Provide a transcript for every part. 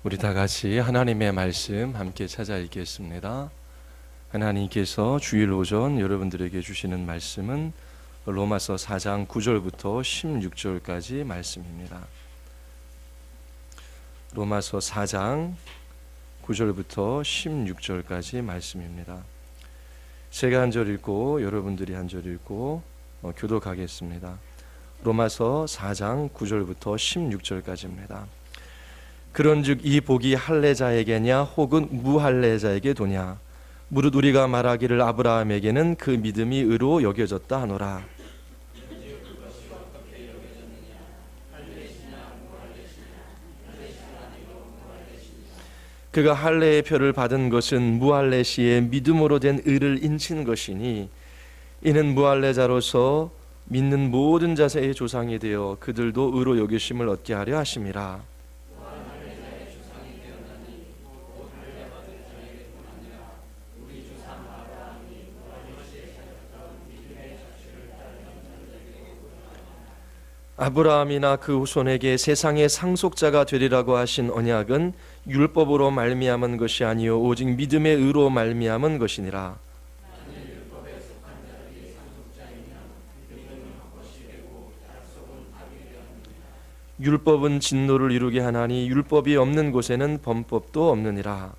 우리 다 같이 하나님의 말씀 함께 찾아 읽겠습니다. 하나님께서 주일 오전 여러분들에게 주시는 말씀은 로마서 4장 9절부터 16절까지 말씀입니다. 로마서 4장 9절부터 16절까지 말씀입니다. 제가 한 절 읽고 여러분들이 한 절 읽고 교독하겠습니다. 로마서 4장 9절부터 16절까지입니다. 그런즉 이 복이 할례자에게냐 혹은 무할례자에게 도냐? 무릇 우리가 말하기를 아브라함에게는 그 믿음이 의로 여겨졌다 하노라. 그가 할례의 표를 받은 것은 무할례 시에 믿음으로 된 의를 인친 것이니 이는 무할례자로서 믿는 모든 자세의 조상이 되어 그들도 의로 여기심을 얻게 하려 하심이라. 아브라함이나 그 후손에게 세상의 상속자가 되리라고 하신 언약은 율법으로 말미암은 것이 아니요 오직 믿음의 의로 말미암은 것이니라. 율법은 진노를 이루게 하나니 율법이 없는 곳에는 범법도 없느니라.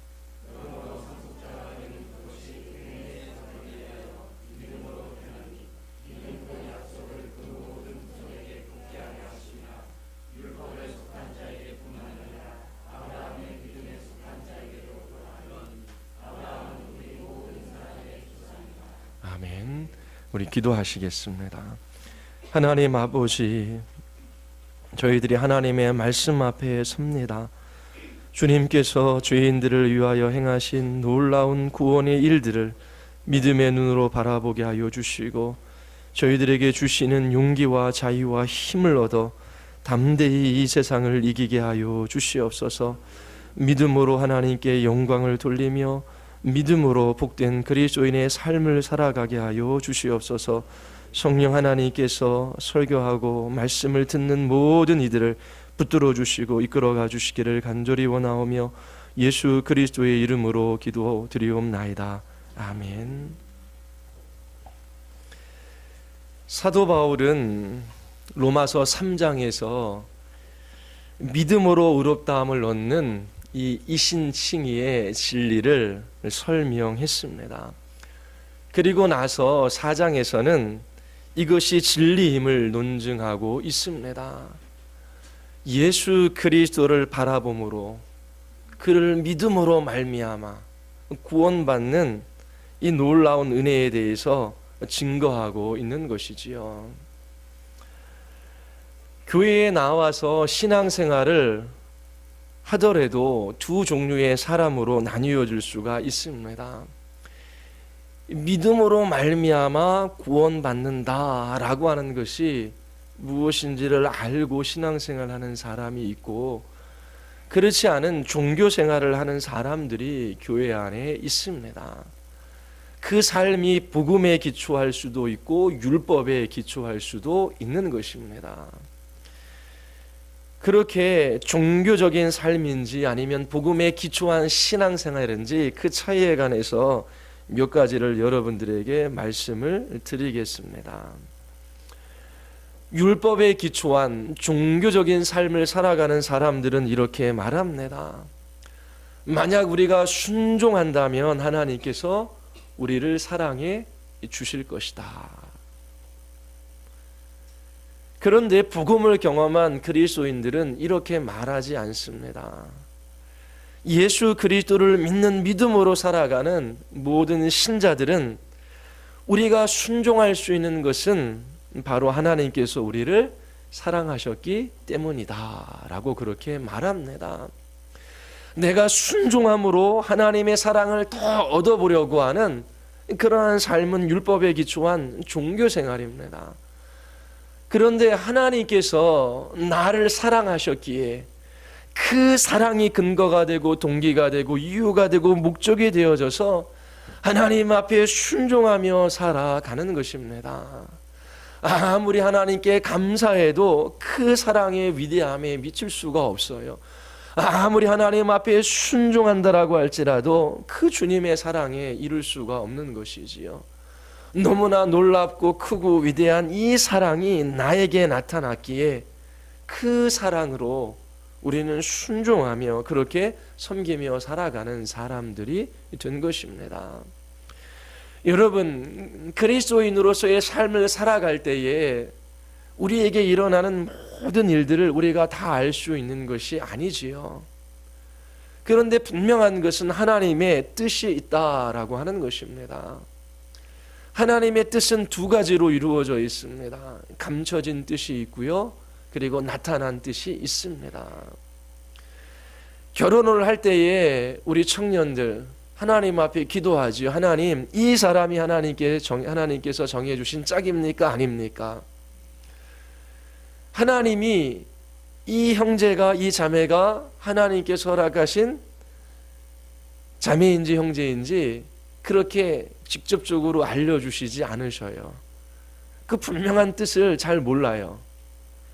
아멘. 우리 기도하시겠습니다. 하나님 아버지, 저희들이 하나님의 말씀 앞에 섭니다. 주님께서 죄인들을 위하여 행하신 놀라운 구원의 일들을 믿음의 눈으로 바라보게 하여 주시고 저희들에게 주시는 용기와 자유와 힘을 얻어 담대히 이 세상을 이기게 하여 주시옵소서. 믿음으로 하나님께 영광을 돌리며 믿음으로 복된 그리스도인의 삶을 살아가게 하여 주시옵소서. 성령 하나님께서 설교하고 말씀을 듣는 모든 이들을 붙들어 주시고 이끌어가 주시기를 간절히 원하오며 예수 그리스도의 이름으로 기도드리옵나이다. 아멘. 사도 바울은 로마서 3장에서 믿음으로 의롭다함을 얻는 이 이신칭의의 진리를 설명했습니다. 그리고 나서 4장에서는 이것이 진리임을 논증하고 있습니다. 예수 그리스도를 바라봄으로 그를 믿음으로 말미암아 구원받는 이 놀라운 은혜에 대해서 증거하고 있는 것이지요. 교회에 나와서 신앙생활을 하더라도 두 종류의 사람으로 나뉘어질 수가 있습니다. 믿음으로 말미암아 구원받는다라고 하는 것이 무엇인지를 알고 신앙생활하는 사람이 있고 그렇지 않은 종교생활을 하는 사람들이 교회 안에 있습니다. 그 삶이 복음에 기초할 수도 있고 율법에 기초할 수도 있는 것입니다. 그렇게 종교적인 삶인지 아니면 복음에 기초한 신앙생활인지 그 차이에 관해서 몇 가지를 여러분들에게 말씀을 드리겠습니다. 율법에 기초한 종교적인 삶을 살아가는 사람들은 이렇게 말합니다. 만약 우리가 순종한다면 하나님께서 우리를 사랑해 주실 것이다. 그런데 복음을 경험한 그리스도인들은 이렇게 말하지 않습니다. 예수 그리스도를 믿는 믿음으로 살아가는 모든 신자들은 우리가 순종할 수 있는 것은 바로 하나님께서 우리를 사랑하셨기 때문이다 라고 그렇게 말합니다. 내가 순종함으로 하나님의 사랑을 더 얻어보려고 하는 그러한 삶은 율법에 기초한 종교생활입니다. 그런데 하나님께서 나를 사랑하셨기에 그 사랑이 근거가 되고 동기가 되고 이유가 되고 목적이 되어져서 하나님 앞에 순종하며 살아가는 것입니다. 아무리 하나님께 감사해도 그 사랑의 위대함에 미칠 수가 없어요. 아무리 하나님 앞에 순종한다라고 할지라도 그 주님의 사랑에 이룰 수가 없는 것이지요. 너무나 놀랍고 크고 위대한 이 사랑이 나에게 나타났기에 그 사랑으로 우리는 순종하며 그렇게 섬기며 살아가는 사람들이 된 것입니다. 여러분, 그리스도인으로서의 삶을 살아갈 때에 우리에게 일어나는 모든 일들을 우리가 다 알 수 있는 것이 아니지요. 그런데 분명한 것은 하나님의 뜻이 있다라고 하는 것입니다. 하나님의 뜻은 두 가지로 이루어져 있습니다. 감춰진 뜻이 있고요, 그리고 나타난 뜻이 있습니다. 결혼을 할 때에 우리 청년들 하나님 앞에 기도하지요. 하나님, 이 사람이 하나님께서 정해주신 짝입니까? 아닙니까? 하나님이 이 형제가, 이 자매가 하나님께서 허락하신 자매인지 형제인지 그렇게 직접적으로 알려주시지 않으셔요. 그 분명한 뜻을 잘 몰라요.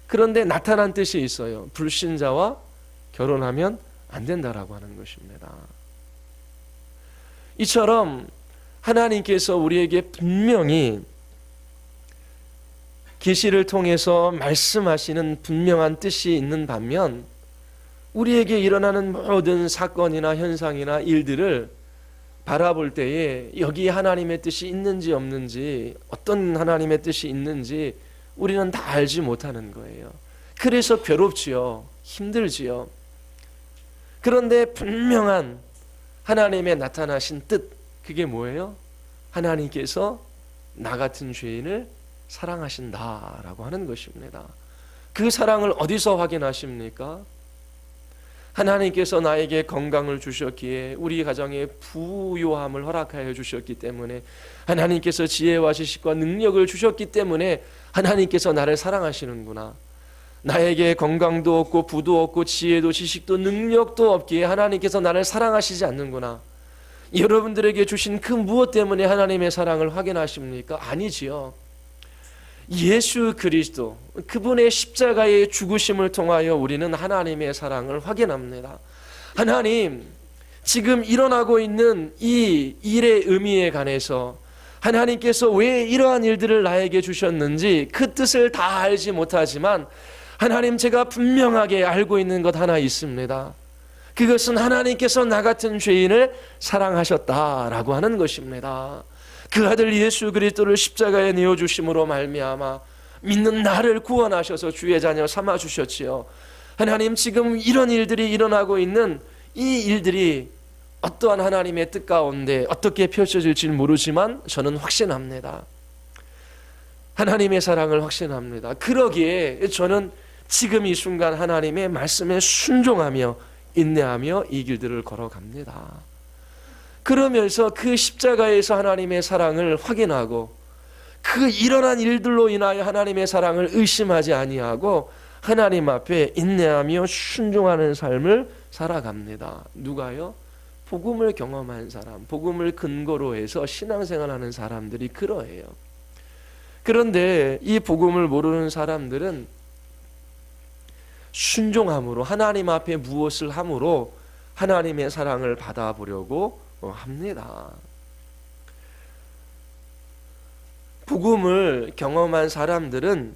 그런데 나타난 뜻이 있어요. 불신자와 결혼하면 안 된다라고 하는 것입니다. 이처럼 하나님께서 우리에게 분명히 계시를 통해서 말씀하시는 분명한 뜻이 있는 반면 우리에게 일어나는 모든 사건이나 현상이나 일들을 바라볼 때에 여기에 하나님의 뜻이 있는지 없는지, 어떤 하나님의 뜻이 있는지 우리는 다 알지 못하는 거예요. 그래서 괴롭지요. 힘들지요. 그런데 분명한 하나님의 나타나신 뜻, 그게 뭐예요? 하나님께서 나 같은 죄인을 사랑하신다라고 하는 것입니다. 그 사랑을 어디서 확인하십니까? 하나님께서 나에게 건강을 주셨기에, 우리 가정에 부요함을 허락하여 주셨기 때문에, 하나님께서 지혜와 지식과 능력을 주셨기 때문에 하나님께서 나를 사랑하시는구나. 나에게 건강도 없고 부도 없고 지혜도 지식도 능력도 없기에 하나님께서 나를 사랑하시지 않는구나. 여러분들에게 주신 그 무엇 때문에 하나님의 사랑을 확인하십니까? 아니지요. 예수 그리스도, 그분의 십자가의 죽으심을 통하여 우리는 하나님의 사랑을 확인합니다. 하나님, 지금 일어나고 있는 이 일의 의미에 관해서 하나님께서 왜 이러한 일들을 나에게 주셨는지 그 뜻을 다 알지 못하지만 하나님, 제가 분명하게 알고 있는 것 하나 있습니다. 그것은 하나님께서 나 같은 죄인을 사랑하셨다라고 하는 것입니다. 그 아들 예수 그리스도를 십자가에 내어주심으로 말미암아 믿는 나를 구원하셔서 주의 자녀 삼아주셨지요. 하나님, 지금 이런 일들이 일어나고 있는 이 일들이 어떠한 하나님의 뜻 가운데 어떻게 펼쳐질지 모르지만 저는 확신합니다. 하나님의 사랑을 확신합니다. 그러기에 저는 지금 이 순간 하나님의 말씀에 순종하며 인내하며 이 길들을 걸어갑니다. 그러면서 그 십자가에서 하나님의 사랑을 확인하고 그 일어난 일들로 인하여 하나님의 사랑을 의심하지 아니하고 하나님 앞에 인내하며 순종하는 삶을 살아갑니다. 누가요? 복음을 경험한 사람, 복음을 근거로 해서 신앙생활하는 사람들이 그러해요. 그런데 이 복음을 모르는 사람들은 순종함으로, 하나님 앞에 무엇을 함으로 하나님의 사랑을 받아보려고 합니다. 복음을 경험한 사람들은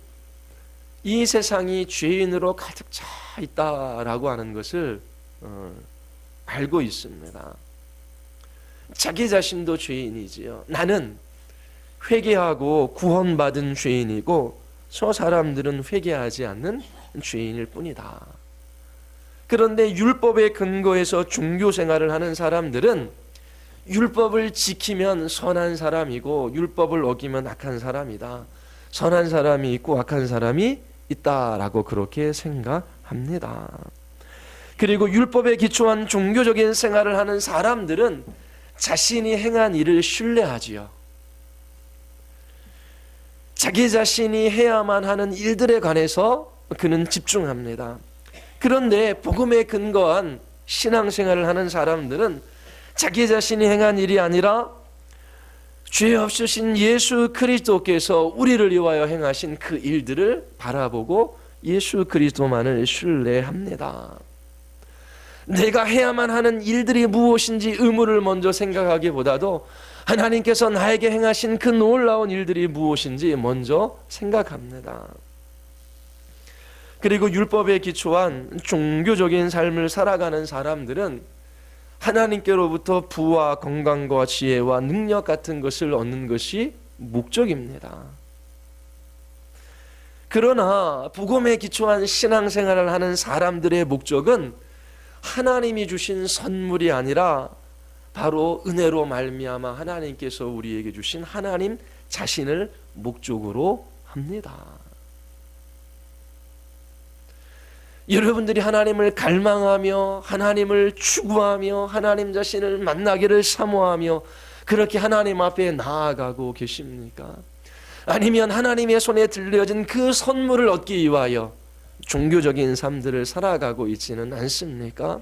이 세상이 죄인으로 가득 차 있다라고 하는 것을 알고 있습니다. 자기 자신도 죄인이지요. 나는 회개하고 구원받은 죄인이고 저 사람들은 회개하지 않는 죄인일 뿐이다. 그런데 율법의 근거에서 종교 생활을 하는 사람들은 율법을 지키면 선한 사람이고 율법을 어기면 악한 사람이다. 선한 사람이 있고 악한 사람이 있다라고 그렇게 생각합니다. 그리고 율법에 기초한 종교적인 생활을 하는 사람들은 자신이 행한 일을 신뢰하지요. 자기 자신이 해야만 하는 일들에 관해서 그는 집중합니다. 그런데 복음에 근거한 신앙생활을 하는 사람들은 자기 자신이 행한 일이 아니라 죄 없으신 예수 그리스도께서 우리를 위하여 행하신 그 일들을 바라보고 예수 그리스도만을 신뢰합니다. 내가 해야만 하는 일들이 무엇인지 의무를 먼저 생각하기보다도 하나님께서 나에게 행하신 그 놀라운 일들이 무엇인지 먼저 생각합니다. 그리고 율법에 기초한 종교적인 삶을 살아가는 사람들은 하나님께로부터 부와 건강과 지혜와 능력 같은 것을 얻는 것이 목적입니다. 그러나 복음에 기초한 신앙생활을 하는 사람들의 목적은 하나님이 주신 선물이 아니라 바로 은혜로 말미암아 하나님께서 우리에게 주신 하나님 자신을 목적으로 합니다. 여러분들이 하나님을 갈망하며 하나님을 추구하며 하나님 자신을 만나기를 사모하며 그렇게 하나님 앞에 나아가고 계십니까? 아니면 하나님의 손에 들려진 그 선물을 얻기 위하여 종교적인 삶들을 살아가고 있지는 않습니까?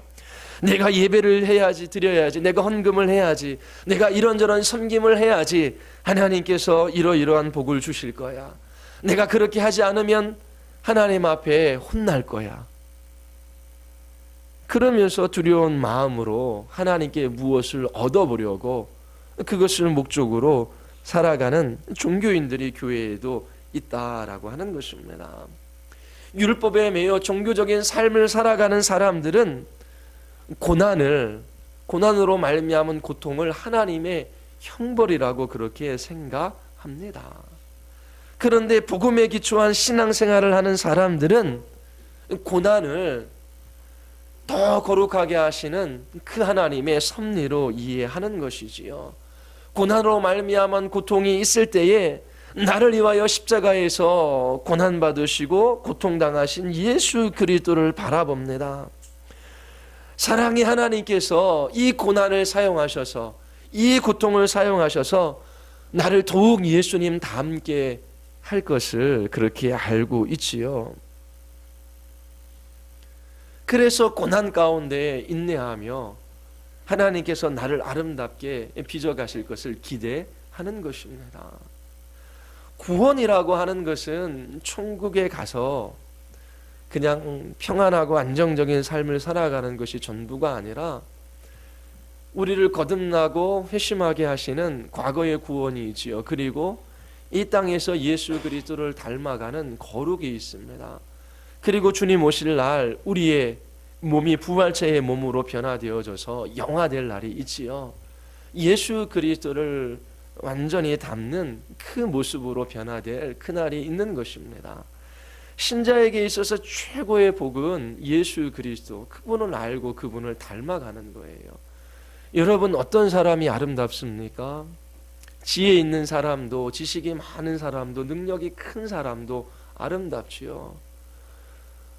내가 예배를 해야지, 드려야지, 내가 헌금을 해야지, 내가 이런저런 섬김을 해야지 하나님께서 이러이러한 복을 주실 거야. 내가 그렇게 하지 않으면 하나님 앞에 혼날 거야. 그러면서 두려운 마음으로 하나님께 무엇을 얻어보려고 그것을 목적으로 살아가는 종교인들이 교회에도 있다라고 하는 것입니다. 율법에 매여 종교적인 삶을 살아가는 사람들은 고난으로 말미암은 고통을 하나님의 형벌이라고 그렇게 생각합니다. 그런데 복음에 기초한 신앙생활을 하는 사람들은 고난을 더 거룩하게 하시는 그 하나님의 섭리로 이해하는 것이지요. 고난으로 말미암은 고통이 있을 때에 나를 위하여 십자가에서 고난받으시고 고통당하신 예수 그리스도를 바라봅니다. 사랑의 하나님께서 이 고난을 사용하셔서 이 고통을 사용하셔서 나를 더욱 예수님 닮게 할 것을 그렇게 알고 있지요. 그래서 고난 가운데 인내하며 하나님께서 나를 아름답게 빚어가실 것을 기대하는 것입니다. 구원이라고 하는 것은 천국에 가서 그냥 평안하고 안정적인 삶을 살아가는 것이 전부가 아니라 우리를 거듭나고 회심하게 하시는 과거의 구원이지요. 그리고 이 땅에서 예수 그리스도를 닮아가는 거룩이 있습니다. 그리고 주님 오실 날 우리의 몸이 부활체의 몸으로 변화되어져서 영화될 날이 있지요. 예수 그리스도를 완전히 닮는 그 모습으로 변화될 그날이 있는 것입니다. 신자에게 있어서 최고의 복은 예수 그리스도, 그분을 알고 그분을 닮아가는 거예요. 여러분, 어떤 사람이 아름답습니까? 지혜 있는 사람도, 지식이 많은 사람도, 능력이 큰 사람도 아름답지요.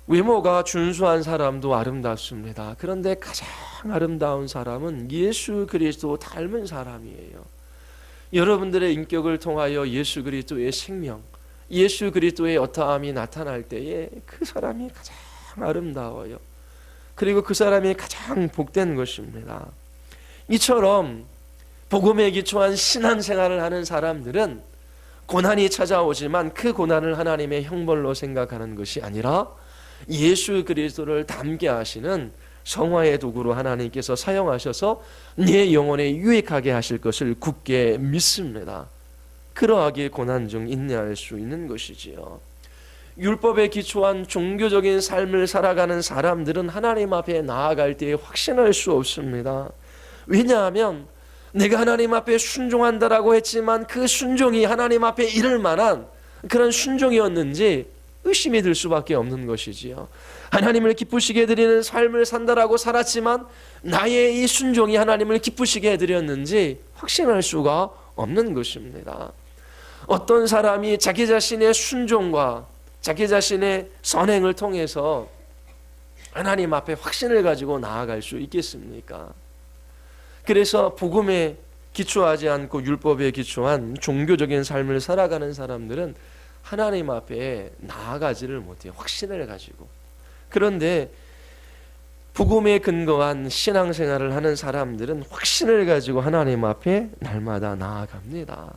외모가 준수한 사람도 아름답습니다. 그런데 가장 아름다운 사람은 예수 그리스도 닮은 사람이에요. 여러분들의 인격을 통하여 예수 그리스도의 생명, 예수 그리스도의 어떠함이 나타날 때에 그 사람이 가장 아름다워요. 그리고 그 사람이 가장 복된 것입니다. 이처럼 복음에 기초한 신앙생활을 하는 사람들은 고난이 찾아오지만 그 고난을 하나님의 형벌로 생각하는 것이 아니라 예수 그리스도를 닮게 하시는 성화의 도구로 하나님께서 사용하셔서 내 영혼에 유익하게 하실 것을 굳게 믿습니다. 그러하기에 고난 중 인내할 수 있는 것이지요. 율법에 기초한 종교적인 삶을 살아가는 사람들은 하나님 앞에 나아갈 때에 확신할 수 없습니다. 왜냐하면 내가 하나님 앞에 순종한다라고 했지만 그 순종이 하나님 앞에 이를 만한 그런 순종이었는지 의심이 들 수밖에 없는 것이지요. 하나님을 기쁘시게 해드리는 삶을 산다라고 살았지만 나의 이 순종이 하나님을 기쁘시게 해드렸는지 확신할 수가 없는 것입니다. 어떤 사람이 자기 자신의 순종과 자기 자신의 선행을 통해서 하나님 앞에 확신을 가지고 나아갈 수 있겠습니까? 그래서 복음에 기초하지 않고 율법에 기초한 종교적인 삶을 살아가는 사람들은 하나님 앞에 나아가지를 못해요. 확신을 가지고. 그런데 복음에 근거한 신앙생활을 하는 사람들은 확신을 가지고 하나님 앞에 날마다 나아갑니다.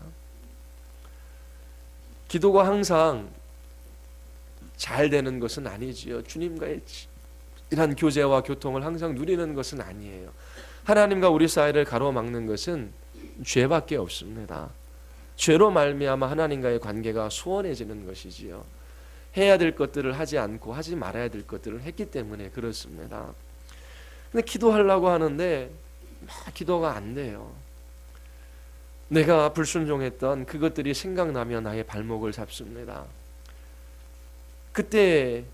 기도가 항상 잘 되는 것은 아니지요. 주님과의 이런 교제와 교통을 항상 누리는 것은 아니에요. 하나님과 우리 사이를 가로막는 것은 죄밖에 없습니다. 죄로 말미암아 하나님과의 관계가 소원해지는 것이지요. 해야 될 것들을 하지 않고 하지 말아야 될 것들을 했기 때문에 그렇습니다. 근데 기도하려고 하는데 기도가 안 돼요. 내가 불순종했던 그것들이 생각나면 나의 발목을 잡습니다. 그때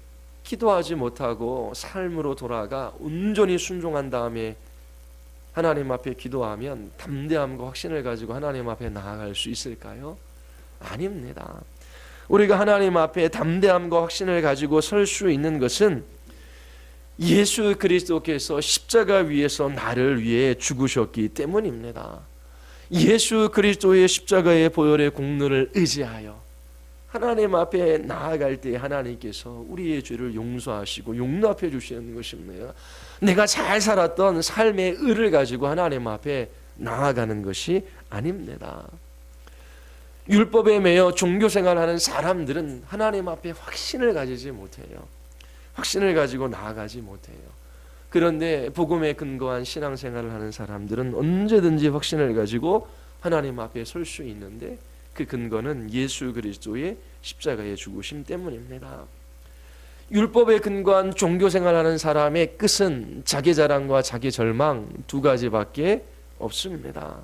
기도하지 못하고 삶으로 돌아가 온전히 순종한 다음에 하나님 앞에 기도하면 담대함과 확신을 가지고 하나님 앞에 나아갈 수 있을까요? 아닙니다. 우리가 하나님 앞에 담대함과 확신을 가지고 설 수 있는 것은 예수 그리스도께서 십자가 위에서 나를 위해 죽으셨기 때문입니다. 예수 그리스도의 십자가의 보혈의 공로를 의지하여 하나님 앞에 나아갈 때 하나님께서 우리의 죄를 용서하시고 용납해 주시는 것입니다. 내가 잘 살았던 삶의 의를 가지고 하나님 앞에 나아가는 것이 아닙니다. 율법에 매여 종교생활하는 사람들은 하나님 앞에 확신을 가지지 못해요. 확신을 가지고 나아가지 못해요. 그런데 복음에 근거한 신앙생활을 하는 사람들은 언제든지 확신을 가지고 하나님 앞에 설 수 있는데 그 근거는 예수 그리스도의 십자가의 죽으심 때문입니다. 율법에 근거한 종교생활하는 사람의 끝은 자기 자랑과 자기 절망 두 가지밖에 없습니다.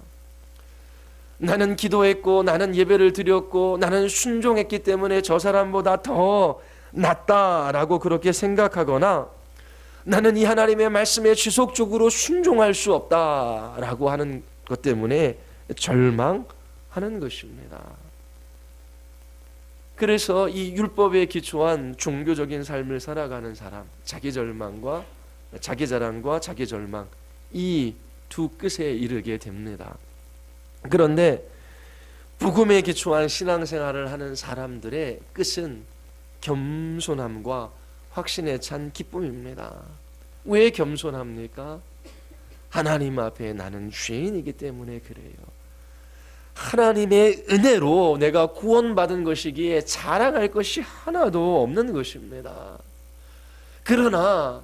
나는 기도했고 나는 예배를 드렸고 나는 순종했기 때문에 저 사람보다 더 낫다라고 그렇게 생각하거나 나는 이 하나님의 말씀에 지속적으로 순종할 수 없다라고 하는 것 때문에 절망하는 것입니다. 그래서 이 율법에 기초한 종교적인 삶을 살아가는 사람, 자기 절망과 자기 자랑과 자기 절망, 이 두 끝에 이르게 됩니다. 그런데 복음에 기초한 신앙생활을 하는 사람들의 끝은 겸손함과 확신에 찬 기쁨입니다. 왜 겸손합니까? 하나님 앞에 나는 죄인이기 때문에 그래요. 하나님의 은혜로 내가 구원받은 것이기에 자랑할 것이 하나도 없는 것입니다. 그러나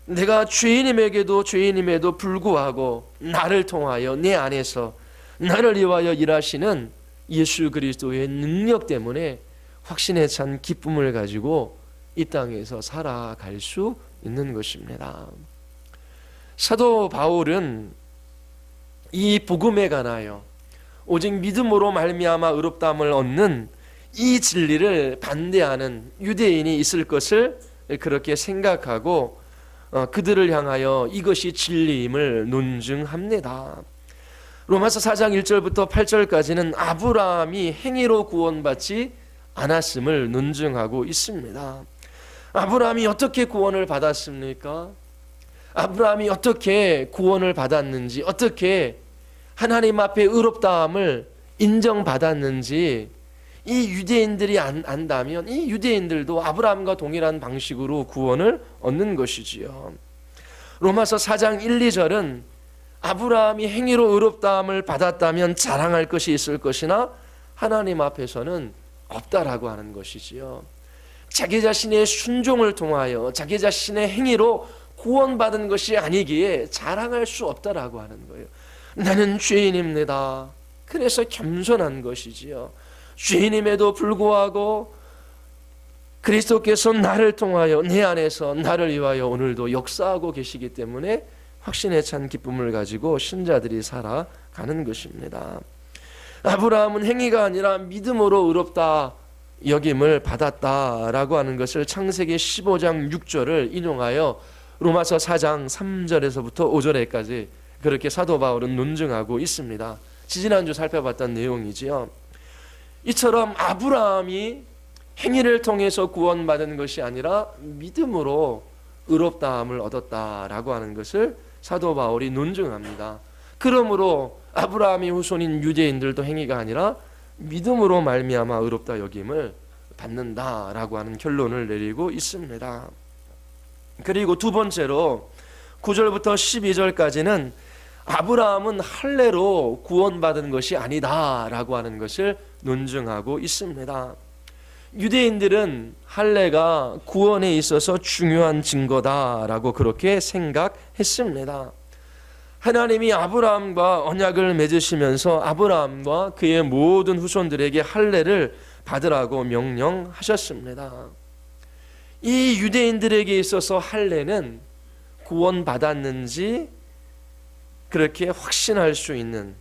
내가 죄인임에도 불구하고 나를 통하여 내 안에서 나를 위하여 일하시는 예수 그리스도의 능력 때문에 확신에 찬 기쁨을 가지고 이 땅에서 살아갈 수 있는 것입니다. 사도 바울은 이 복음에 관하여 오직 믿음으로 말미암아 의롭다함을 얻는 이 진리를 반대하는 유대인이 있을 것을 그렇게 생각하고 그들을 향하여 이것이 진리임을 논증합니다. 로마서 4장 1절부터 8절까지는 아브라함이 행위로 구원받지 않았음을 논증하고 있습니다. 아브라함이 어떻게 구원을 받았습니까? 아브라함이 어떻게 구원을 받았는지, 어떻게 하나님 앞에 의롭다함을 인정받았는지 이 유대인들이 안다면 이 유대인들도 아브라함과 동일한 방식으로 구원을 얻는 것이지요. 로마서 4장 1, 2절은 아브라함이 행위로 의롭다함을 받았다면 자랑할 것이 있을 것이나 하나님 앞에서는 없다라고 하는 것이지요. 자기 자신의 순종을 통하여 자기 자신의 행위로 구원받은 것이 아니기에 자랑할 수 없다라고 하는 거예요. 나는 죄인입니다. 그래서 겸손한 것이지요. 죄인임에도 불구하고 그리스도께서 나를 통하여 내 안에서 나를 위하여 오늘도 역사하고 계시기 때문에 확신에 찬 기쁨을 가지고 신자들이 살아가는 것입니다. 아브라함은 행위가 아니라 믿음으로 의롭다 여김을 받았다라고 하는 것을 창세기 15장 6절을 인용하여 로마서 4장 3절에서부터 5절에까지 그렇게 사도 바울은 논증하고 있습니다. 지지난주 살펴봤던 내용이지요. 이처럼 아브라함이 행위를 통해서 구원받은 것이 아니라 믿음으로 의롭다함을 얻었다라고 하는 것을 사도 바울이 논증합니다. 그러므로 아브라함의 후손인 유대인들도 행위가 아니라 믿음으로 말미암아 의롭다 여김을 받는다라고 하는 결론을 내리고 있습니다. 그리고 두 번째로 9절부터 12절까지는 아브라함은 할례로 구원받은 것이 아니다라고 하는 것을 논증하고 있습니다. 유대인들은 할례가 구원에 있어서 중요한 증거다라고 그렇게 생각했습니다. 하나님이 아브라함과 언약을 맺으시면서 아브라함과 그의 모든 후손들에게 할례를 받으라고 명령하셨습니다. 이 유대인들에게 있어서 할례는 구원받았는지 그렇게 확신할 수 있는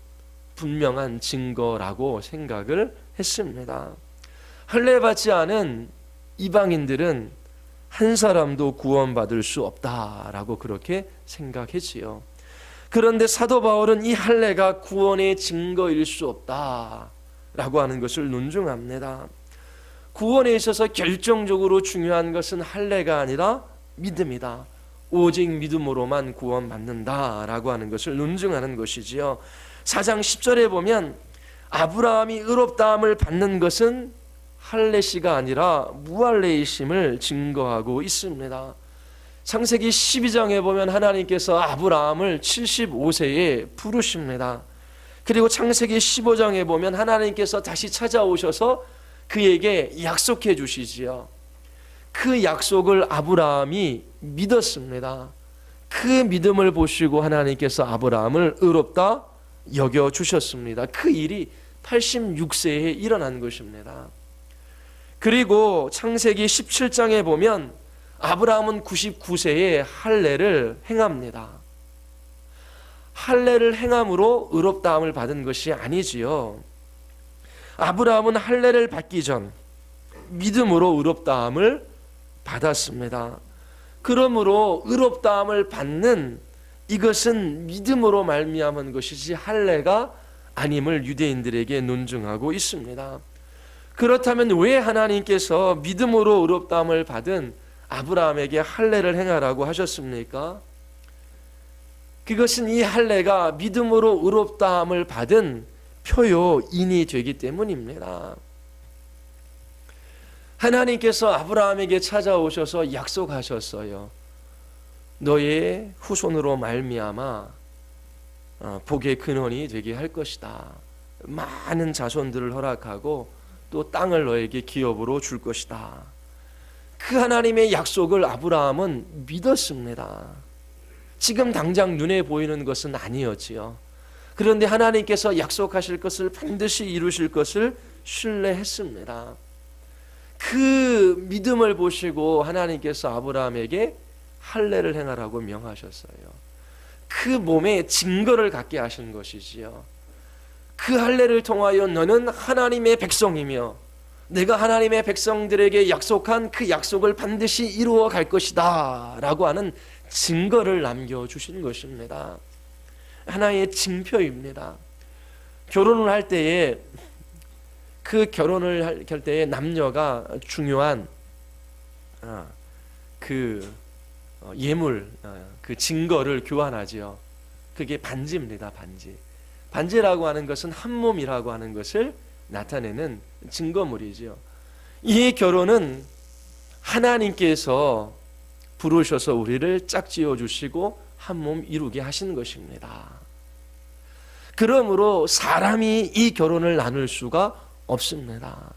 분명한 증거라고 생각을 했습니다. 할례 받지 않은 이방인들은 한 사람도 구원받을 수 없다라고 그렇게 생각했지요. 그런데 사도 바울은 이 할례가 구원의 증거일 수 없다라고 하는 것을 논증합니다. 구원에 있어서 결정적으로 중요한 것은 할례가 아니라 믿음이다. 오직 믿음으로만 구원받는다라고 하는 것을 논증하는 것이지요. 4장 10절에 보면 아브라함이 의롭다함을 받는 것은 할례시가 아니라 무할례이심을 증거하고 있습니다. 창세기 12장에 보면 하나님께서 아브라함을 75세에 부르십니다. 그리고 창세기 15장에 보면 하나님께서 다시 찾아오셔서 그에게 약속해 주시지요. 그 약속을 아브라함이 믿었습니다. 그 믿음을 보시고 하나님께서 아브라함을 의롭다 여겨 주셨습니다. 그 일이 86세에 일어난 것입니다. 그리고 창세기 17장에 보면 아브라함은 99세에 할례를 행합니다. 할례를 행함으로 의롭다함을 받은 것이 아니지요. 아브라함은 할례를 받기 전 믿음으로 의롭다함을 받았습니다. 그러므로 의롭다함을 받는 이것은 믿음으로 말미암은 것이지 할례가 아님을 유대인들에게 논증하고 있습니다. 그렇다면 왜 하나님께서 믿음으로 의롭다함을 받은 아브라함에게 할례를 행하라고 하셨습니까? 그것은 이 할례가 믿음으로 의롭다함을 받은 표요인이 되기 때문입니다. 하나님께서 아브라함에게 찾아오셔서 약속하셨어요. 너의 후손으로 말미암아 복의 근원이 되게 할 것이다. 많은 자손들을 허락하고 또 땅을 너에게 기업으로 줄 것이다. 그 하나님의 약속을 아브라함은 믿었습니다. 지금 당장 눈에 보이는 것은 아니었지요. 그런데 하나님께서 약속하실 것을 반드시 이루실 것을 신뢰했습니다. 그 믿음을 보시고 하나님께서 아브라함에게 할례를 행하라고 명하셨어요. 그 몸에 증거를 갖게 하신 것이지요. 그 할례를 통하여 너는 하나님의 백성이며 내가 하나님의 백성들에게 약속한 그 약속을 반드시 이루어 갈 것이다 라고 하는 증거를 남겨주신 것입니다. 하나의 징표입니다. 결혼을 할 때에 그 결혼을 할 때에 남녀가 중요한 그 예물, 그 증거를 교환하지요. 그게 반지입니다. 반지. 반지라고 하는 것은 한 몸이라고 하는 것을 나타내는 증거물이지요. 이 결혼은 하나님께서 부르셔서 우리를 짝지어 주시고 한 몸 이루게 하신 것입니다. 그러므로 사람이 이 결혼을 나눌 수가 없습니다.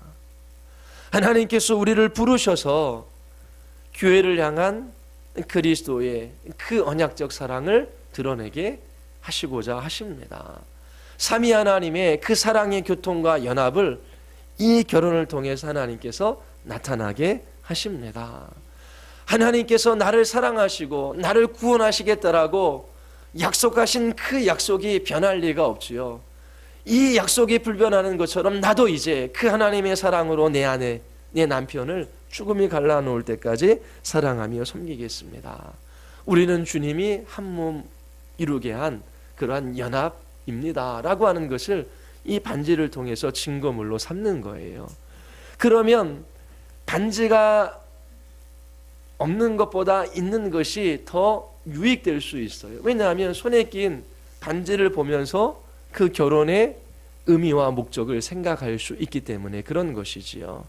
하나님께서 우리를 부르셔서 교회를 향한 그리스도의 그 언약적 사랑을 드러내게 하시고자 하십니다. 삼위 하나님의 그 사랑의 교통과 연합을 이 결혼을 통해서 하나님께서 나타나게 하십니다. 하나님께서 나를 사랑하시고 나를 구원하시겠다라고 약속하신 그 약속이 변할 리가 없지요. 이 약속이 불변하는 것처럼 나도 이제 그 하나님의 사랑으로 내 아내, 내 남편을 죽음이 갈라놓을 때까지 사랑하며 섬기겠습니다. 우리는 주님이 한 몸 이루게 한 그러한 연합입니다 라고 하는 것을 이 반지를 통해서 증거물로 삼는 거예요. 그러면 반지가 없는 것보다 있는 것이 더 유익될 수 있어요. 왜냐하면 손에 낀 반지를 보면서 그 결혼의 의미와 목적을 생각할 수 있기 때문에 그런 것이지요.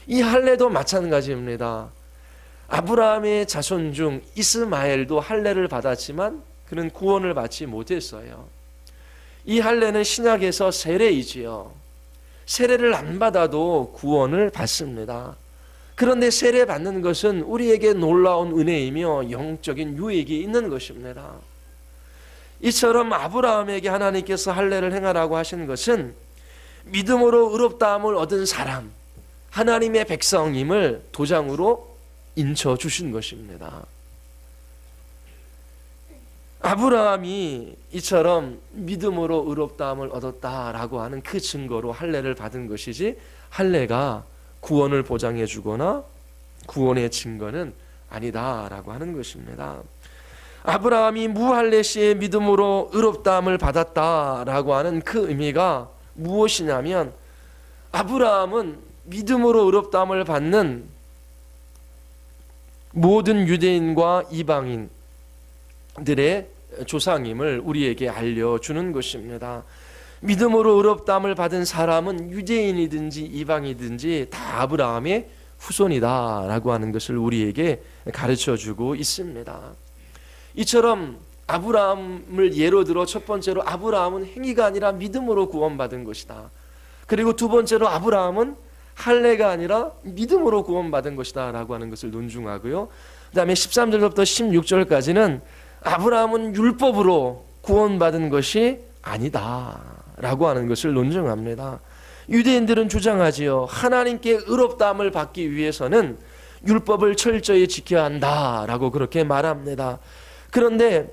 이 할례도 마찬가지입니다. 아브라함의 자손 중 이스마엘도 할례를 받았지만 그는 구원을 받지 못했어요. 이 할례는 신약에서 세례이지요. 세례를 안 받아도 구원을 받습니다. 그런데 세례 받는 것은 우리에게 놀라운 은혜이며 영적인 유익이 있는 것입니다. 이처럼 아브라함에게 하나님께서 할례를 행하라고 하신 것은 믿음으로 의롭다함을 얻은 사람, 하나님의 백성임을 도장으로 인쳐 주신 것입니다. 아브라함이 이처럼 믿음으로 의롭다함을 얻었다라고 하는 그 증거로 할례를 받은 것이지, 할례가 구원을 보장해 주거나 구원의 증거는 아니다라고 하는 것입니다. 아브라함이 무할례 시에 믿음으로 의롭다함을 받았다라고 하는 그 의미가 무엇이냐면, 아브라함은 믿음으로 의롭다함을 받는 모든 유대인과 이방인들의 조상임을 우리에게 알려주는 것입니다. 믿음으로 의롭다함을 받은 사람은 유대인이든지 이방이든지 다 아브라함의 후손이다라고 하는 것을 우리에게 가르쳐주고 있습니다. 이처럼 아브라함을 예로 들어 첫 번째로 아브라함은 행위가 아니라 믿음으로 구원받은 것이다. 그리고 두 번째로 아브라함은 할례가 아니라 믿음으로 구원받은 것이다 라고 하는 것을 논중하고요. 그 다음에 13절부터 16절까지는 아브라함은 율법으로 구원받은 것이 아니다 라고 하는 것을 논증합니다. 유대인들은 주장하지요. 하나님께 의롭다함을 받기 위해서는 율법을 철저히 지켜야 한다라고 그렇게 말합니다. 그런데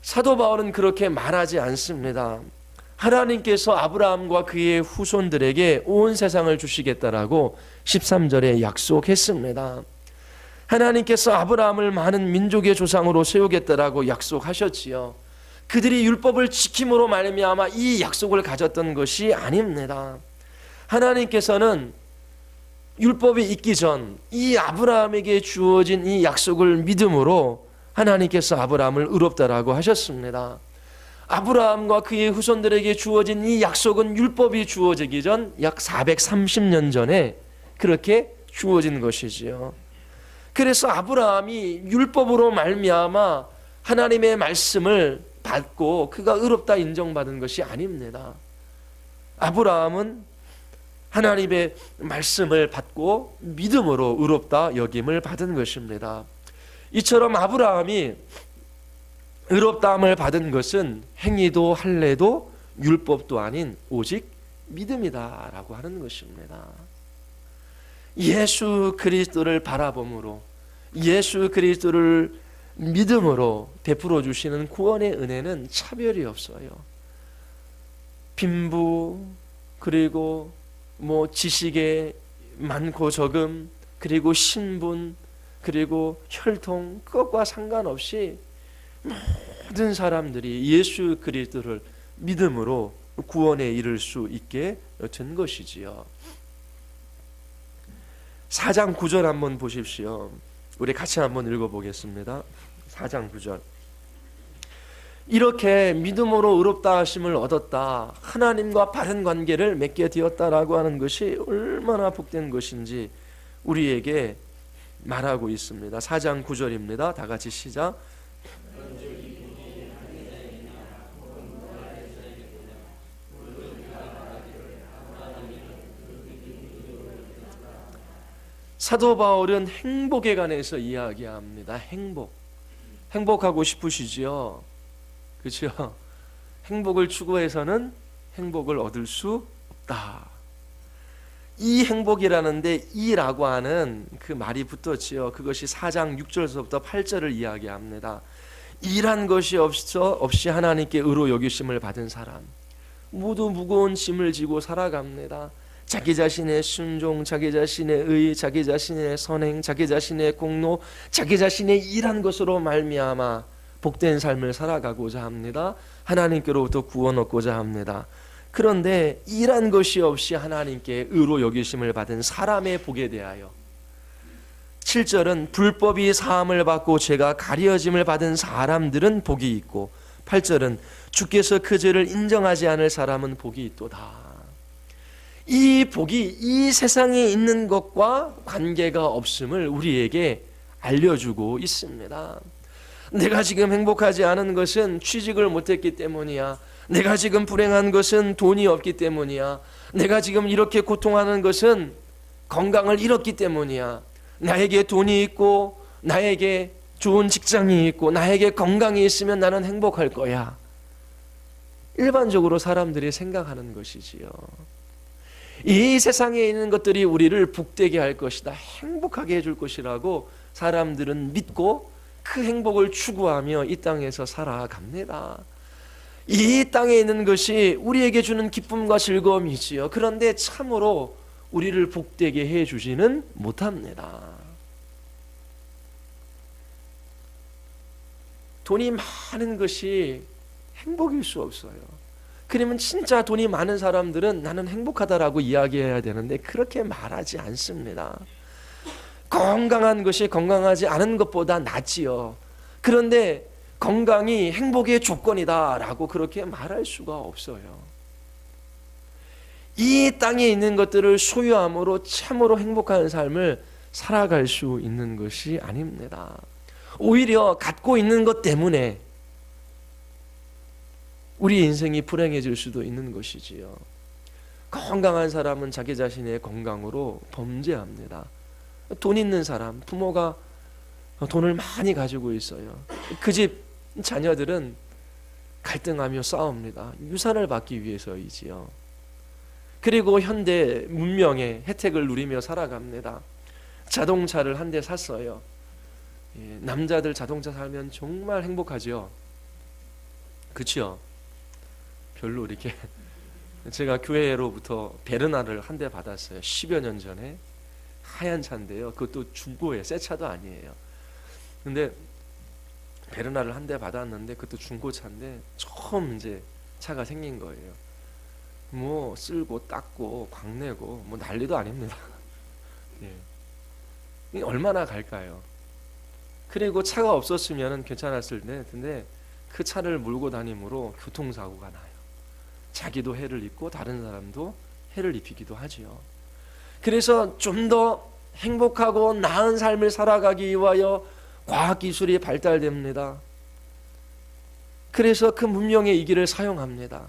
사도 바울은 그렇게 말하지 않습니다. 하나님께서 아브라함과 그의 후손들에게 온 세상을 주시겠다라고 13절에 약속했습니다. 하나님께서 아브라함을 많은 민족의 조상으로 세우겠다라고 약속하셨지요. 그들이 율법을 지킴으로 말미암아 이 약속을 가졌던 것이 아닙니다. 하나님께서는 율법이 있기 전 이 아브라함에게 주어진 이 약속을 믿음으로 하나님께서 아브라함을 의롭다라고 하셨습니다. 아브라함과 그의 후손들에게 주어진 이 약속은 율법이 주어지기 전 약 430년 전에 그렇게 주어진 것이지요. 그래서 아브라함이 율법으로 말미암아 하나님의 말씀을 받고 그가 의롭다 인정받은 것이 아닙니다. 아브라함은 하나님의 말씀을 받고 믿음으로 의롭다 여김을 받은 것입니다. 이처럼 아브라함이 의롭다함을 받은 것은 행위도 할례도 율법도 아닌 오직 믿음이다라고 하는 것입니다. 예수 그리스도를 바라봄으로, 예수 그리스도를 믿음으로 베풀어 주시는 구원의 은혜는 차별이 없어요. 빈부, 그리고 지식의 많고 적음, 그리고 신분, 그리고 혈통, 그것과 상관없이 모든 사람들이 예수 그리스도를 믿음으로 구원에 이를 수 있게 된 것이지요. 4장 9절 한번 보십시오. 우리 같이 한번 읽어보겠습니다. 4장 9절. 이렇게 믿음으로 의롭다 하심을 얻었다, 하나님과 바른 관계를 맺게 되었다라고 하는 것이 얼마나 복된 것인지 우리에게 말하고 있습니다. 4장 9절입니다. 다 같이 시작. 사도 바울은 행복에 관해서 이야기합니다. 행복하고 싶으시지요? 그렇죠? 행복을 추구해서는 행복을 얻을 수 없다. 이 행복이라는데 이라고 하는 그 말이 붙었지요. 그것이 4장 6절에서부터 8절을 이야기합니다. 이란 것이 없이 하나님께 의로 여기심을 받은 사람, 모두 무거운 짐을 지고 살아갑니다. 자기 자신의 순종, 자기 자신의 의, 자기 자신의 선행, 자기 자신의 공로, 자기 자신의 일한 것으로 말미암아 복된 삶을 살아가고자 합니다. 하나님께로부터 구원 얻고자 합니다. 그런데 일한 것이 없이 하나님께 의로 여기심을 받은 사람의 복에 대하여 7절은 불법이 사함을 받고 죄가 가려짐을 받은 사람들은 복이 있고, 8절은 주께서 그 죄를 인정하지 않을 사람은 복이 있도다. 이 복이 이 세상에 있는 것과 관계가 없음을 우리에게 알려주고 있습니다. 내가 지금 행복하지 않은 것은 취직을 못했기 때문이야. 내가 지금 불행한 것은 돈이 없기 때문이야. 내가 지금 이렇게 고통하는 것은 건강을 잃었기 때문이야. 나에게 돈이 있고 나에게 좋은 직장이 있고 나에게 건강이 있으면 나는 행복할 거야. 일반적으로 사람들이 생각하는 것이지요. 이 세상에 있는 것들이 우리를 복되게 할 것이다, 행복하게 해줄 것이라고 사람들은 믿고 그 행복을 추구하며 이 땅에서 살아갑니다. 이 땅에 있는 것이 우리에게 주는 기쁨과 즐거움이지요. 그런데 참으로 우리를 복되게 해주지는 못합니다. 돈이 많은 것이 행복일 수 없어요. 그러면 진짜 돈이 많은 사람들은 나는 행복하다라고 이야기해야 되는데 그렇게 말하지 않습니다. 건강한 것이 건강하지 않은 것보다 낫지요. 그런데 건강이 행복의 조건이다라고 그렇게 말할 수가 없어요. 이 땅에 있는 것들을 소유함으로 참으로 행복한 삶을 살아갈 수 있는 것이 아닙니다. 오히려 갖고 있는 것 때문에 우리 인생이 불행해질 수도 있는 것이지요. 건강한 사람은 자기 자신의 건강으로 범죄합니다. 돈 있는 사람, 부모가 돈을 많이 가지고 있어요. 그 집 자녀들은 갈등하며 싸웁니다. 유산을 받기 위해서이지요. 그리고 현대 문명의 혜택을 누리며 살아갑니다. 자동차를 한 대 샀어요. 남자들 자동차 살면 정말 행복하죠. 그렇죠? 별로 이렇게 제가 교회로부터 베르나를 한 대 받았어요. 10여 년 전에. 하얀 차인데요. 그것도 중고예요. 새 차도 아니에요. 근데 베르나를 한 대 받았는데 그것도 중고차인데 처음 이제 차가 생긴 거예요. 뭐 쓸고 닦고 광내고 뭐 난리도 아닙니다. 예. 얼마나 갈까요? 그리고 차가 없었으면 괜찮았을 텐데 그 차를 몰고 다니므로 교통사고가 나요. 자기도 해를 입고 다른 사람도 해를 입히기도 하지요. 그래서 좀 더 행복하고 나은 삶을 살아가기 위하여 과학기술이 발달됩니다. 그래서 그 문명의 이 길을 사용합니다.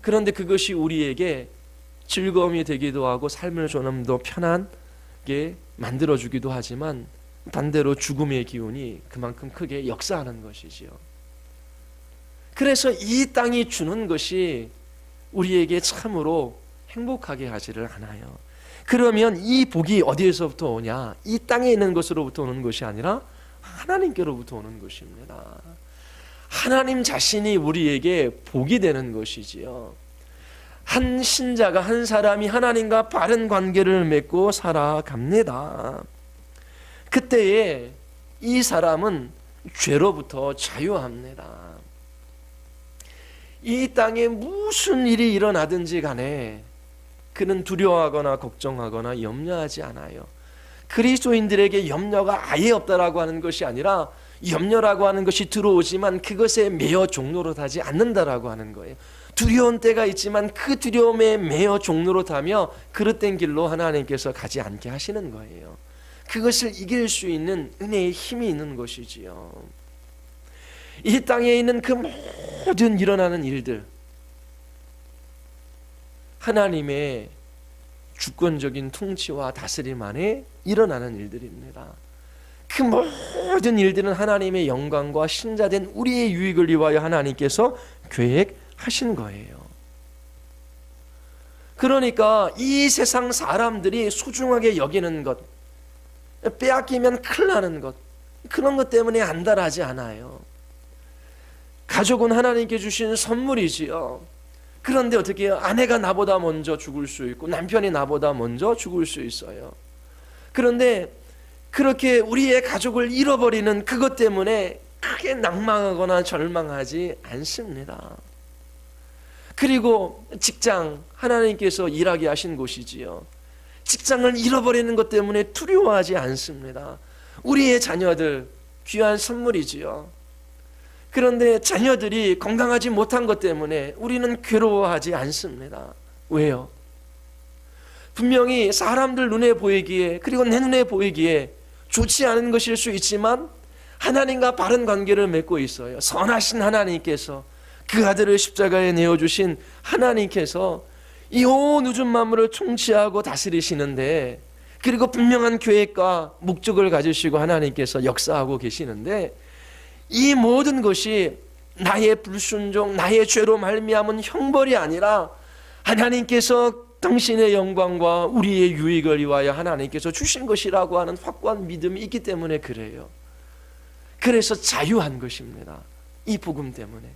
그런데 그것이 우리에게 즐거움이 되기도 하고 삶을 좀 더 편하게 만들어주기도 하지만 반대로 죽음의 기운이 그만큼 크게 역사하는 것이지요. 그래서 이 땅이 주는 것이 우리에게 참으로 행복하게 하지를 않아요. 그러면 이 복이 어디에서부터 오냐? 이 땅에 있는 것으로부터 오는 것이 아니라 하나님께로부터 오는 것입니다. 하나님 자신이 우리에게 복이 되는 것이지요. 한 신자가, 한 사람이 하나님과 바른 관계를 맺고 살아갑니다. 그때에 이 사람은 죄로부터 자유합니다. 이 땅에 무슨 일이 일어나든지 간에 그는 두려워하거나 걱정하거나 염려하지 않아요. 그리스도인들에게 염려가 아예 없다라고 하는 것이 아니라 염려라고 하는 것이 들어오지만 그것에 매여 종노릇하지 않는다라고 하는 거예요. 두려운 때가 있지만 그 두려움에 매여 종노릇하며 그릇된 길로 하나님께서 가지 않게 하시는 거예요. 그것을 이길 수 있는 은혜의 힘이 있는 것이지요. 이 땅에 있는 그 모든 일어나는 일들, 하나님의 주권적인 통치와 다스림 안에 일어나는 일들입니다. 그 모든 일들은 하나님의 영광과 신자된 우리의 유익을 위하여 하나님께서 계획하신 거예요. 그러니까 이 세상 사람들이 소중하게 여기는 것, 빼앗기면 큰일 나는 것, 그런 것 때문에 안달하지 않아요. 가족은 하나님께 주신 선물이지요. 그런데 어떻게 해요? 아내가 나보다 먼저 죽을 수 있고 남편이 나보다 먼저 죽을 수 있어요. 그런데 그렇게 우리의 가족을 잃어버리는 그것 때문에 크게 낭망하거나 절망하지 않습니다. 그리고 직장, 하나님께서 일하게 하신 곳이지요. 직장을 잃어버리는 것 때문에 두려워하지 않습니다. 우리의 자녀들 귀한 선물이지요. 그런데 자녀들이 건강하지 못한 것 때문에 우리는 괴로워하지 않습니다. 왜요? 분명히 사람들 눈에 보이기에, 그리고 내 눈에 보이기에 좋지 않은 것일 수 있지만 하나님과 바른 관계를 맺고 있어요. 선하신 하나님께서, 그 아들을 십자가에 내어주신 하나님께서 이 온 우주 만물을 통치하고 다스리시는데, 그리고 분명한 계획과 목적을 가지시고 하나님께서 역사하고 계시는데, 이 모든 것이 나의 불순종, 나의 죄로 말미암은 형벌이 아니라 하나님께서 당신의 영광과 우리의 유익을 위하여 하나님께서 주신 것이라고 하는 확고한 믿음이 있기 때문에 그래요. 그래서 자유한 것입니다. 이 복음 때문에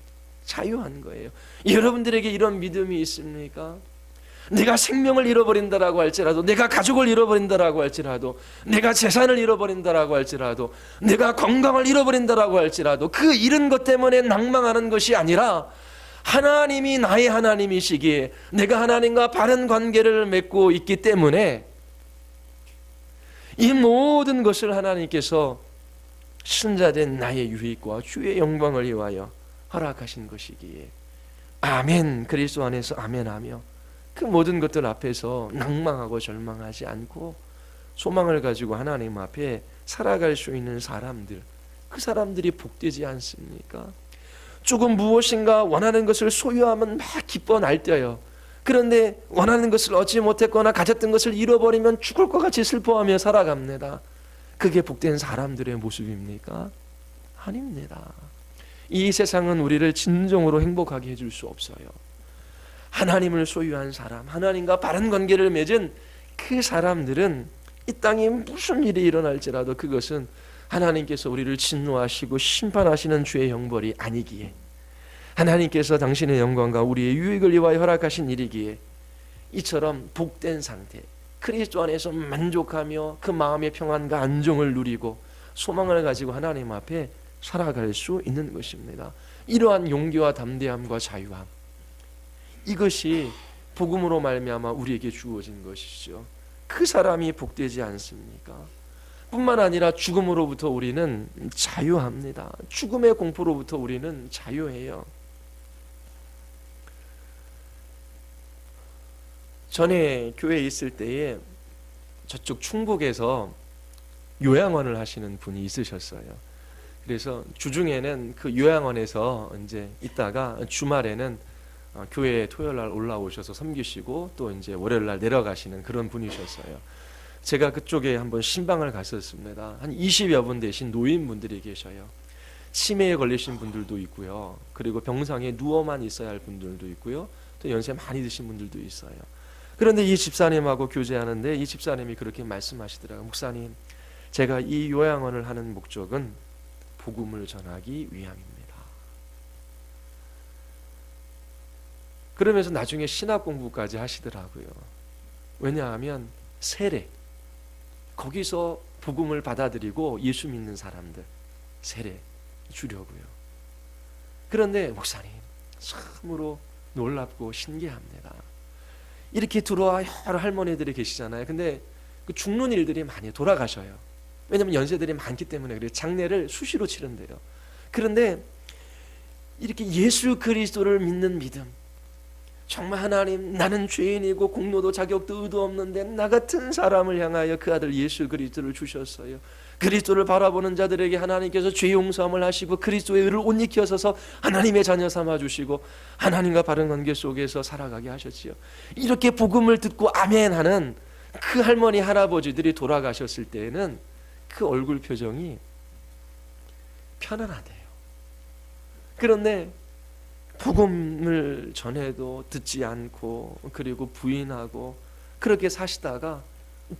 자유한 거예요. 여러분들에게 이런 믿음이 있습니까? 내가 생명을 잃어버린다라고 할지라도, 내가 가족을 잃어버린다라고 할지라도, 내가 재산을 잃어버린다라고 할지라도, 내가 건강을 잃어버린다라고 할지라도 그 잃은 것 때문에 낭망하는 것이 아니라 하나님이 나의 하나님이시기에 내가 하나님과 바른 관계를 맺고 있기 때문에 이 모든 것을 하나님께서 신자된 나의 유익과 주의 영광을 위하여 허락하신 것이기에 아멘, 그리스도 안에서 아멘하며 그 모든 것들 앞에서 낭망하고 절망하지 않고 소망을 가지고 하나님 앞에 살아갈 수 있는 사람들, 그 사람들이 복되지 않습니까? 조금 무엇인가 원하는 것을 소유하면 막 기뻐 날뛰어요. 그런데 원하는 것을 얻지 못했거나 가졌던 것을 잃어버리면 죽을 것 같이 슬퍼하며 살아갑니다. 그게 복된 사람들의 모습입니까? 아닙니다. 이 세상은 우리를 진정으로 행복하게 해줄 수 없어요. 하나님을 소유한 사람, 하나님과 바른 관계를 맺은 그 사람들은 이 땅에 무슨 일이 일어날지라도 그것은 하나님께서 우리를 진노하시고 심판하시는 죄의 형벌이 아니기에, 하나님께서 당신의 영광과 우리의 유익을 위하여 허락하신 일이기에 이처럼 복된 상태, 그리스도 안에서 만족하며 그 마음의 평안과 안정을 누리고 소망을 가지고 하나님 앞에 살아갈 수 있는 것입니다. 이러한 용기와 담대함과 자유함, 이것이 복음으로 말미암아 우리에게 주어진 것이죠. 그 사람이 복되지 않습니까? 뿐만 아니라 죽음으로부터 우리는 자유합니다. 죽음의 공포로부터 우리는 자유해요. 전에 교회에 있을 때에 저쪽 충북에서 요양원을 하시는 분이 있으셨어요. 그래서 주중에는 그 요양원에서 이제 있다가 주말에는 교회에 토요일 날 올라오셔서 섬기시고 또 이제 월요일 날 내려가시는 그런 분이셨어요. 제가 그쪽에 한번 신방을 갔었습니다. 한 20여 분 되신 노인분들이 계셔요. 치매에 걸리신 분들도 있고요. 그리고 병상에 누워만 있어야 할 분들도 있고요. 또 연세 많이 드신 분들도 있어요. 그런데 이 집사님하고 교제하는데 이 집사님이 그렇게 말씀하시더라고요. 목사님, 제가 이 요양원을 하는 목적은 복음을 전하기 위함입니다. 그러면서 나중에 신학 공부까지 하시더라고요. 왜냐하면 세례, 거기서 복음을 받아들이고 예수 믿는 사람들 세례 주려고요. 그런데 목사님, 참으로 놀랍고 신기합니다. 이렇게 들어와 여러 할머니들이 계시잖아요. 근데 그 죽는 일들이 많이 돌아가셔요. 왜냐하면 연세들이 많기 때문에 그래요. 장례를 수시로 치른대요. 그런데 이렇게 예수 그리스도를 믿는 믿음, 정말 하나님, 나는 죄인이고 공로도 자격도 의도 없는데 나 같은 사람을 향하여 그 아들 예수 그리스도를 주셨어요. 그리스도를 바라보는 자들에게 하나님께서 죄 용서함을 하시고 그리스도의 의를 옷 입혀서서 하나님의 자녀 삼아주시고 하나님과 바른 관계 속에서 살아가게 하셨지요. 이렇게 복음을 듣고 아멘하는 그 할머니 할아버지들이 돌아가셨을 때에는 그 얼굴 표정이 편안하대요. 그런데 복음을 전해도 듣지 않고 그리고 부인하고 그렇게 사시다가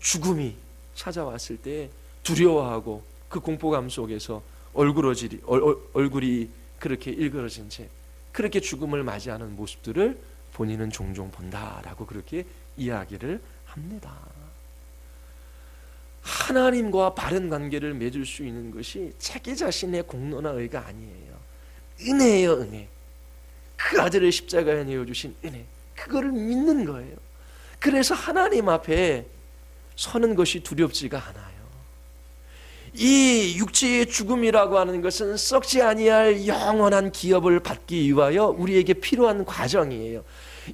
죽음이 찾아왔을 때 두려워하고 그 공포감 속에서 얼굴이 그렇게 일그러진 채 그렇게 죽음을 맞이하는 모습들을 본인은 종종 본다라고 그렇게 이야기를 합니다. 하나님과 바른 관계를 맺을 수 있는 것이 자기 자신의 공로나 의가 아니에요. 은혜예요, 은혜. 그 아들을 십자가에 내어주신 은혜, 그거를 믿는 거예요. 그래서 하나님 앞에 서는 것이 두렵지가 않아요. 이 육체의 죽음이라고 하는 것은 썩지 아니할 영원한 기업을 받기 위하여 우리에게 필요한 과정이에요.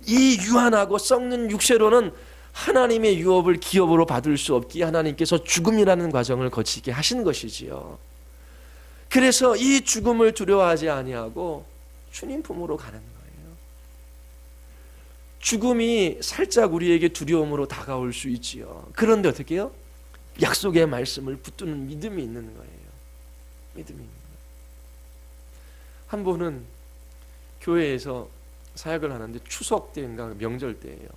이 유한하고 썩는 육체로는 하나님의 유업을 기업으로 받을 수 없기에 하나님께서 죽음이라는 과정을 거치게 하신 것이지요. 그래서 이 죽음을 두려워하지 아니하고 주님 품으로 가는 거예요. 죽음이 살짝 우리에게 두려움으로 다가올 수 있지요. 그런데 어떻게 해요? 약속의 말씀을 붙드는 믿음이 있는 거예요. 믿음이 있는 거예요. 한 분은 교회에서 사역을 하는데 추석 때인가 명절 때예요.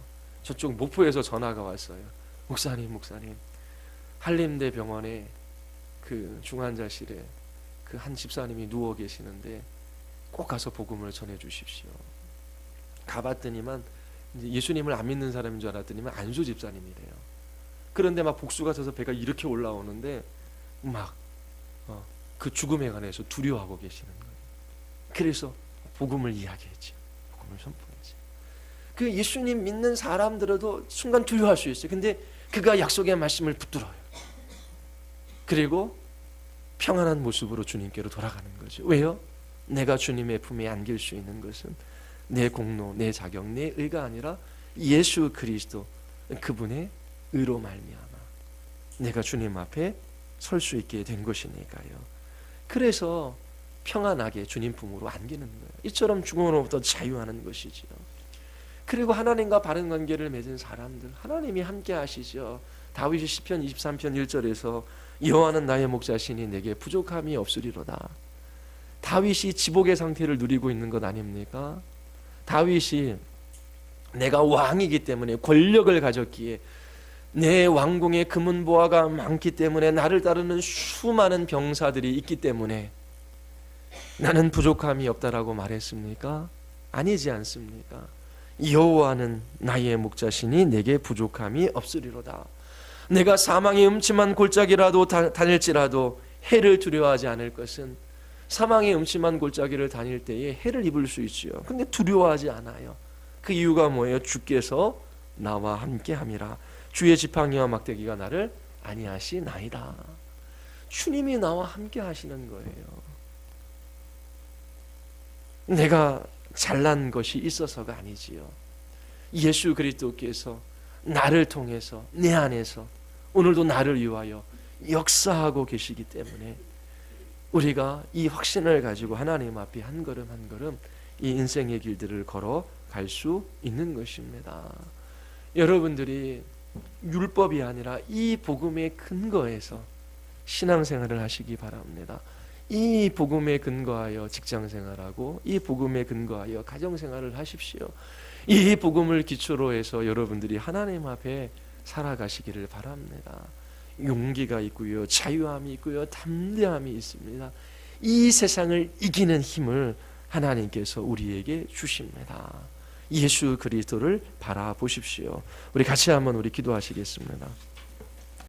저쪽 목포에서 전화가 왔어요. 목사님 한림대 병원에 그 중환자실에 그 한 집사님이 누워 계시는데 꼭 가서 복음을 전해 주십시오. 가봤더니만 이제 예수님을 안 믿는 사람인 줄 알았더니만 안수 집사님이래요. 그런데 막 복수가 져서 배가 이렇게 올라오는데 막 그 죽음에 관해서 두려워하고 계시는 거예요. 그래서 복음을 이야기했죠. 복음을 선포했죠. 그 예수님 믿는 사람들도 순간 두려워할 수 있어요. 근데 그가 약속의 말씀을 붙들어요. 그리고 평안한 모습으로 주님께로 돌아가는 거죠. 왜요? 내가 주님의 품에 안길 수 있는 것은 내 공로, 내 자격, 내 의가 아니라 예수 그리스도 그분의 의로 말미암아 내가 주님 앞에 설 수 있게 된 것이니까요. 그래서 평안하게 주님 품으로 안기는 거예요. 이처럼 죽음으로부터 자유하는 것이지요. 그리고 하나님과 바른 관계를 맺은 사람들 하나님이 함께 하시죠. 다윗이 시편 23편 1절에서 여호와는 나의 목자시니 내게 부족함이 없으리로다. 다윗이 지복의 상태를 누리고 있는 것 아닙니까? 다윗이 내가 왕이기 때문에 권력을 가졌기에 내 왕궁에 금은보화가 많기 때문에 나를 따르는 수많은 병사들이 있기 때문에 나는 부족함이 없다라고 말했습니까? 아니지 않습니까? 여호와는 나의 목자시니 내게 부족함이 없으리로다. 내가 사망의 음침한 골짜기라도 다닐지라도 해를 두려워하지 않을 것은 사망의 음침한 골짜기를 다닐 때에 해를 입을 수 있지요. 근데 두려워하지 않아요. 그 이유가 뭐예요? 주께서 나와 함께함이라. 주의 지팡이와 막대기가 나를 안위하시나이다. 주님이 나와 함께 하시는 거예요. 내가 잘난 것이 있어서가 아니지요. 예수 그리스도께서 나를 통해서 내 안에서 오늘도 나를 위하여 역사하고 계시기 때문에 우리가 이 확신을 가지고 하나님 앞에 한 걸음 한 걸음 이 인생의 길들을 걸어갈 수 있는 것입니다. 여러분들이 율법이 아니라 이 복음의 근거에서 신앙생활을 하시기 바랍니다. 이 복음에 근거하여 직장생활하고 이 복음에 근거하여 가정생활을 하십시오. 이 복음을 기초로 해서 여러분들이 하나님 앞에 살아가시기를 바랍니다. 용기가 있고요, 자유함이 있고요, 담대함이 있습니다. 이 세상을 이기는 힘을 하나님께서 우리에게 주십니다. 예수 그리스도를 바라보십시오. 우리 같이 한번 기도하시겠습니다.